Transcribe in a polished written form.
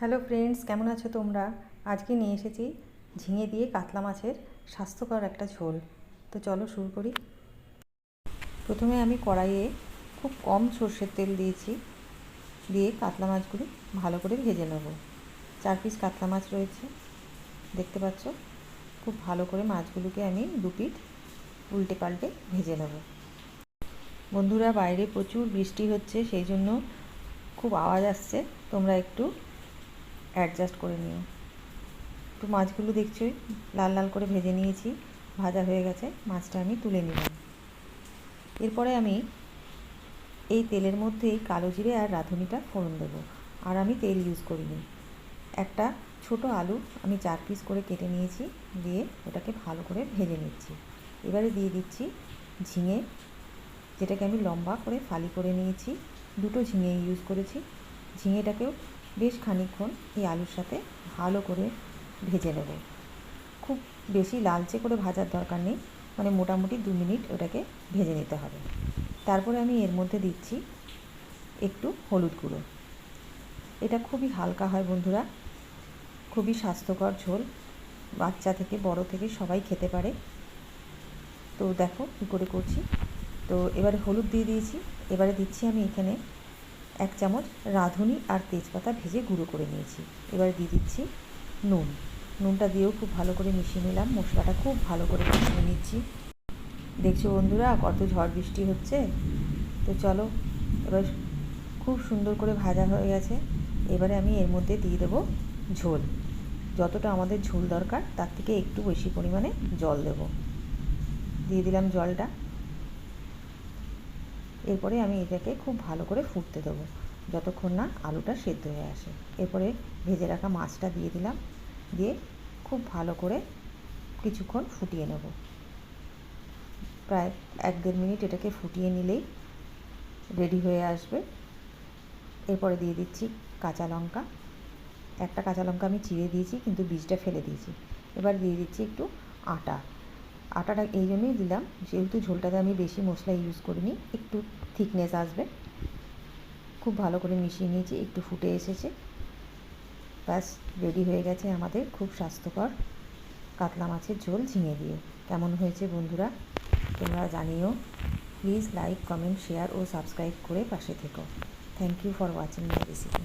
Hello friends, কেমন আছো তোমরা? আজকে নিয়ে এসেছি ঝিঙে দিয়ে কাতলা মাছের স্বাস্থ্যকর একটা ঝোল। তো চলো শুরু করি। প্রথমে আমি কড়াইয়ে খুব কম সর্ষের তেল দিয়েছি, দিয়ে কাতলা মাছগুলি ভালো করে ভেজে নেব। 4 পিস কাতলা মাছ রয়েছে, দেখতে পাচ্ছ। খুব ভালো করে মাছগুলোকে আমি 2 পিঠ উল্টে পাল্টে ভেজে নেব। বন্ধুরা, বাইরে প্রচুর বৃষ্টি হচ্ছে, সেই জন্য খুব আওয়াজ আসছে, তোমরা একটু অ্যাডজাস্ট করে নিও। তো মাছগুলো দেখছোই লাল লাল করে ভেজে নিয়েছি, ভাজা হয়ে গেছে। মাছটা আমি তুলে নিলাম। এরপরে আমি এই তেলের মধ্যেই কালো জিরে আর রাঁধুনিটা ফোড়ন দেবো। আর আমি তেল ইউজ করিনি। একটা ছোট আলু আমি 4 পিস করে কেটে নিয়েছি, দিয়ে ওটাকে ভালো করে ভেজে নিচ্ছি। এবারে দিয়ে দিচ্ছি ঝিঙে, যেটাকে আমি লম্বা করে ফালি করে নিয়েছি। 2টো ঝিঙে ইউজ করেছি। ঝিঙেটাকেও বেশ খানিকক্ষণ এই আলুর সাথে ভালো করে ভেজে নেব। খুব বেশি লালচে করে ভাজার দরকার নেই, মানে মোটামুটি 2 মিনিট ওটাকে ভেজে নিতে হবে। তারপরে আমি এর মধ্যে দিচ্ছি একটু হলুদ গুঁড়ো। এটা খুবই হালকা হয় বন্ধুরা, খুবই স্বাস্থ্যকর ঝোল। বাচ্চা থেকে বড় থেকে সবাই খেতে পারে। তো দেখো কী করে করছি। তো এবারে হলুদ দিয়ে দিয়েছি। এবারে দিচ্ছি আমি এখানে 1 চামচ রাঁধুনি আর তেজপাতা ভেজে গুঁড়ো করে নিয়েছি। এবারে দিয়ে দিচ্ছি নুনটা দিয়েও খুব ভালো করে মিশিয়ে নিলাম। মশলাটা খুব ভালো করে মিশিয়ে নিচ্ছি। দেখছো বন্ধুরা কত ঝড় বৃষ্টি হচ্ছে। তো চলো, এবার খুব সুন্দর করে ভাজা হয়ে গেছে। এবারে আমি এর মধ্যে দিয়ে দেবো ঝোল। যতটা আমাদের ঝোল দরকার তার থেকে একটু বেশি পরিমাণে জল দেব। দিয়ে দিলাম জলটা। এরপরে আমি এটাকে খুব ভালো করে ফুটতে দেবো, যতক্ষণ না আলুটা সেদ্ধ হয়ে আসে। এরপরে ভেজে রাখা মাছটা দিয়ে দিলাম, দিয়ে খুব ভালো করে কিছুক্ষণ ফুটিয়ে নেব। প্রায় 1-1.5 মিনিট এটাকে ফুটিয়ে নিলেই রেডি হয়ে আসবে। এরপরে দিয়ে দিচ্ছি কাঁচা লঙ্কা। একটা কাঁচা লঙ্কা আমি চিড়ে দিয়েছি, কিন্তু বীজটা ফেলে দিয়েছি। এবার দিয়ে দিচ্ছি একটু আটাটা এই জন্যই দিলাম, যেহেতু ঝোলটাতে আমি বেশি মশলা ইউজ করিনি, একটু থিকনেস আসবে। খুব ভালো করে মিশিয়ে নিয়েছি, একটু ফুটে এসেছে। ব্যাস রেডি হয়ে গেছে আমাদের খুব স্বাস্থ্যকর কাতলা মাছের ঝোল ঝিঙে দিয়ে। কেমন হয়েছে বন্ধুরা তোমরা জানিও। প্লিজ লাইক, কমেন্ট, শেয়ার ও সাবস্ক্রাইব করে পাশে থেকো। Thank you for watching my recipe.